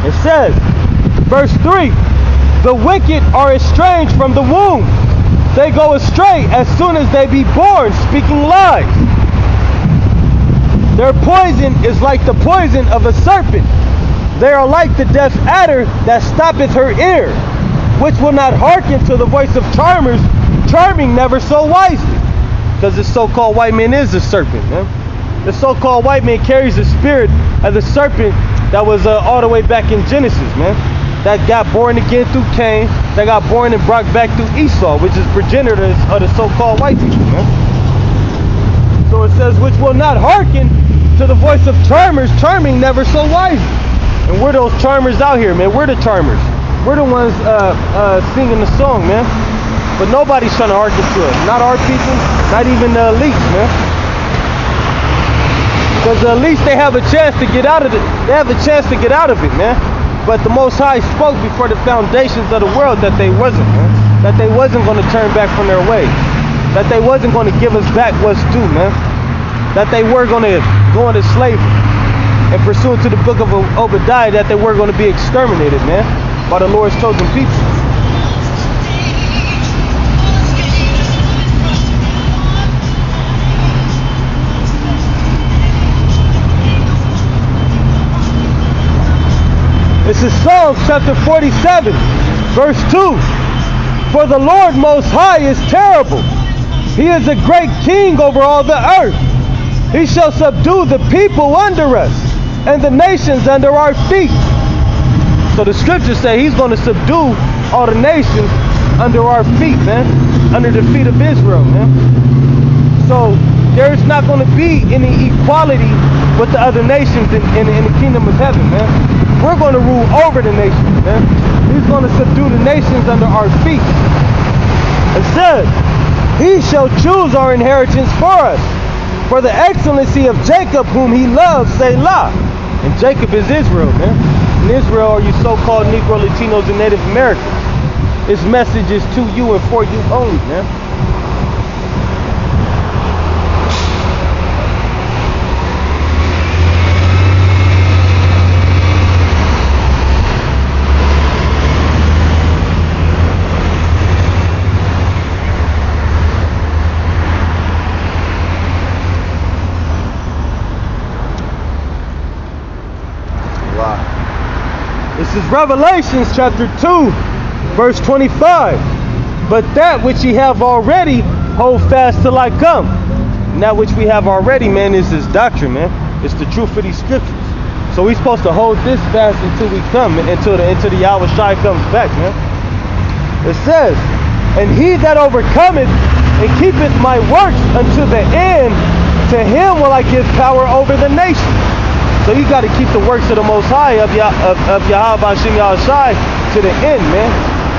It says, verse 3, the wicked are estranged from the womb. They go astray as soon as they be born, speaking lies. Their poison is like the poison of a serpent. They are like the deaf adder that stoppeth her ear, which will not hearken to the voice of charmers, charming never so wisely. Because the so-called white man is a serpent, man. The so-called white man carries the spirit of the serpent that was all the way back in Genesis, man. That got born again through Cain, that got born and brought back through Esau, which is progenitors of the so-called white people, man. So it says, which will not hearken to the voice of charmers, charming never so wisely. And we're those charmers out here, man. We're the charmers. We're the ones singing the song, man. But nobody's trying to hearken to us. Not our people, not even the elites, man. Because the elites, they have a chance to get out of it. They have a chance to get out of it, man. But the Most High spoke before the foundations of the world that they wasn't, man. That they wasn't going to turn back from their ways. That they wasn't going to give us back what's due, man. That they were going to go into slavery. And pursuant to the book of Obadiah, that they were going to be exterminated, man, by the Lord's chosen people. This is Psalm chapter 47, verse 2. For the Lord Most High is terrible. He is a great king over all the earth. He shall subdue the people under us, and the nations under our feet. So the scriptures say he's going to subdue all the nations under our feet, man. Under the feet of Israel, man. So there's not going to be any equality with the other nations in the kingdom of heaven, man. We're going to rule over the nations, man. He's going to subdue the nations under our feet. It says, he shall choose our inheritance for us, for the excellency of Jacob whom he loves, Selah. And Jacob is Israel, man. And Israel are you so-called Negro, Latinos, and Native Americans. His message is to you and for you only, man. This is Revelations chapter 2, verse 25. But that which ye have already, hold fast till I come. And that which we have already, man, is this doctrine, man. It's the truth of these scriptures. So we're supposed to hold this fast until we come, until the Yahweh Shai comes back, man. It says, and he that overcometh and keepeth my works unto the end, to him will I give power over the nations. So you got to keep the works of the Most High of Yahweh Bashim Yahushai to the end, man.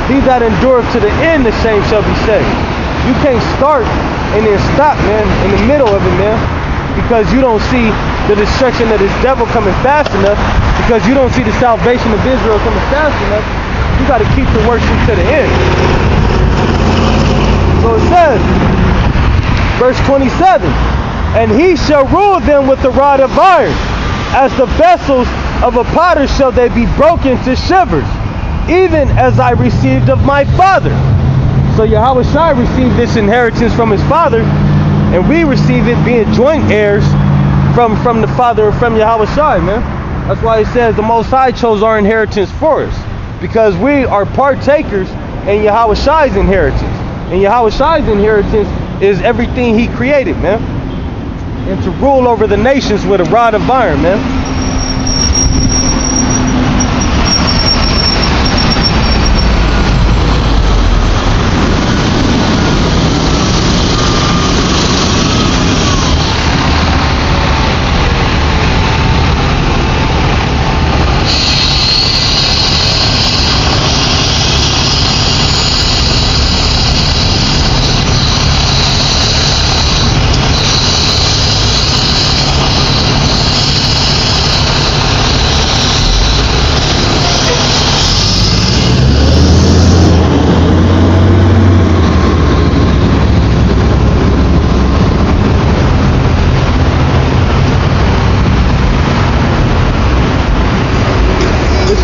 He that endureth to the end, the same shall be saved. You can't start and then stop, man, in the middle of it, man, because you don't see the destruction of this devil coming fast enough, because you don't see the salvation of Israel coming fast enough. You got to keep the works to the end. So it says, verse 27, and he shall rule them with the rod of iron. As the vessels of a potter shall they be broken to shivers, even as I received of my father. So Yahweh Shai received this inheritance from his father, and we receive it being joint heirs from the father, from Yahweh Shai, man. That's why it says the Most High chose our inheritance for us, because we are partakers in Yahweh Shai's inheritance. And Yahweh Shai's inheritance is everything he created, man. And to rule over the nations with a rod of iron, man.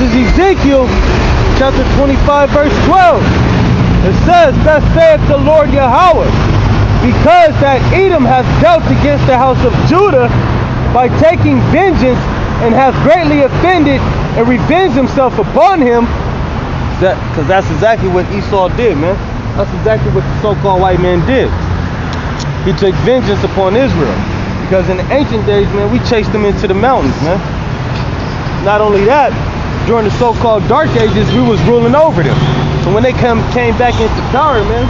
This is Ezekiel chapter 25 verse 12. It says, thus saith the Lord Yahweh, because that Edom hath dealt against the house of Judah by taking vengeance, and hath greatly offended and revenged himself upon him. Because that's exactly what Esau did, man. That's exactly what the so-called white man did. He took vengeance upon Israel. Because in the ancient days, man, we chased them into the mountains, man. Not only that, during the so-called dark ages, we was ruling over them. So when they came back into power, man,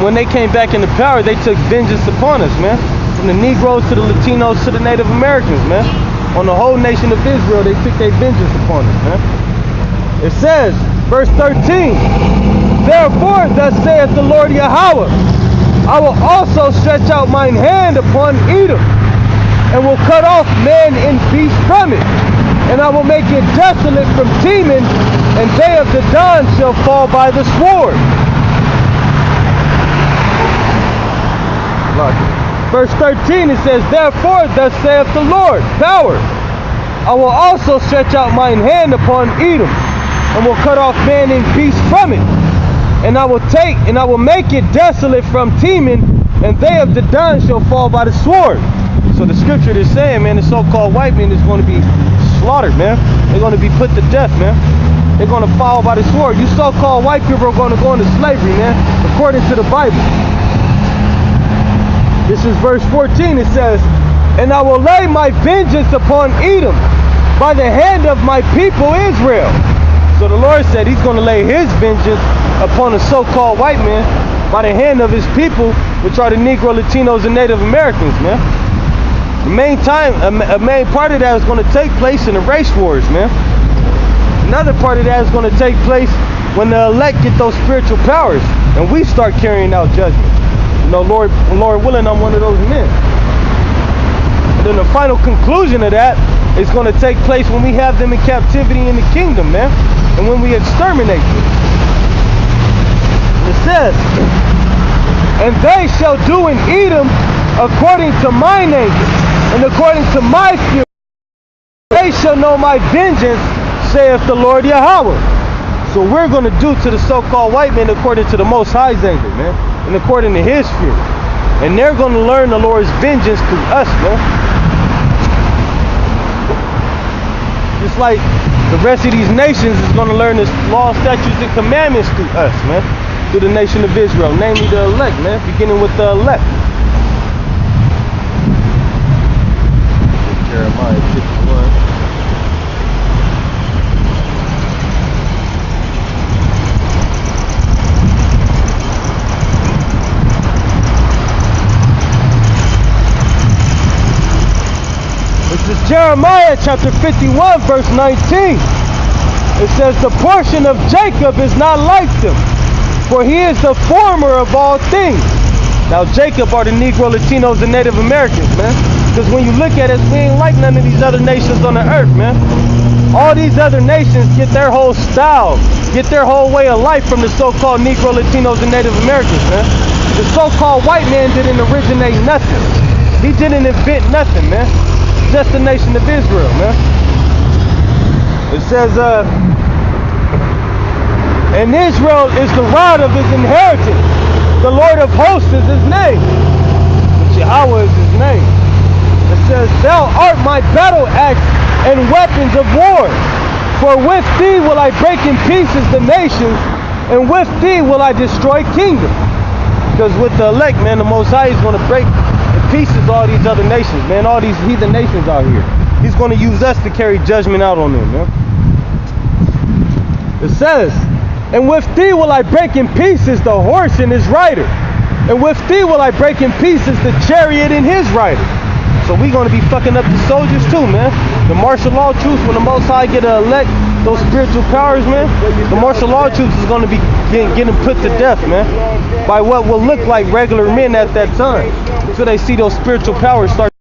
when they came back into power, they took vengeance upon us, man. From the Negroes to the Latinos to the Native Americans, man. On the whole nation of Israel, they took their vengeance upon us, man. It says, verse 13, therefore thus saith the Lord Yahweh, I will also stretch out mine hand upon Edom, and will cut off man and beast from it, and I will make it desolate from Teman, and they of the Don shall fall by the sword. Verse 13, it says, therefore thus saith the Lord, power, I will also stretch out mine hand upon Edom, and will cut off man and beast from it, and I will make it desolate from Teman, and they of the Don shall fall by the sword. So the scripture is saying, man, the so-called white man is going to be slaughtered, man. They're going to be put to death, man. They're going to fall by the sword. You so-called white people are going to go into slavery, man, according to the Bible. This is verse 14. It says, and I will lay my vengeance upon Edom by the hand of my people Israel. So the Lord said he's going to lay his vengeance upon the so-called white man by the hand of his people, which are the Negro, Latinos, and Native Americans, man. A main part of that is going to take place in the race wars, man. Another part of that is going to take place when the elect get those spiritual powers and we start carrying out judgment. You know, Lord willing, I'm one of those men. And then the final conclusion of that is going to take place when we have them in captivity in the kingdom, man, and when we exterminate them. It says, and they shall do in Edom according to mine anger, and according to my fury, they shall know my vengeance, saith the Lord Yahweh. So we're going to do to the so-called white man according to the Most High's anger, man, and according to his fury. And they're going to learn the Lord's vengeance through us, man. Just like the rest of these nations is going to learn the law, statutes, and commandments through us, man. Through the nation of Israel, namely the elect, man, beginning with the elect. Jeremiah 51. This is Jeremiah chapter 51, verse 19. It says, the portion of Jacob is not like them, for he is the former of all things. Now Jacob are the Negro, Latinos, and Native Americans, man. Because when you look at us, we ain't like none of these other nations on the earth, man. All these other nations get their whole style, get their whole way of life from the so-called Negro, Latinos, and Native Americans, man. The so-called white man didn't originate nothing. He didn't invent nothing, man. Just the nation of Israel, man. It says, and Israel is the rod of his inheritance. The Lord of hosts is his name. Yahweh is his name. It says, thou art my battle axe and weapons of war. For with thee will I break in pieces the nations, and with thee will I destroy kingdoms. Because with the elect, man, the Most High is going to break in pieces all these other nations, man, all these heathen nations out here. He's going to use us to carry judgment out on them, man. It says, and with thee will I break in pieces the horse and his rider, and with thee will I break in pieces the chariot and his rider. So we're going to be fucking up the soldiers too, man. The martial law troops, when the Most High get to elect those spiritual powers, man, the martial law troops is going to be getting put to death, man, by what will look like regular men at that time, until they see those spiritual powers start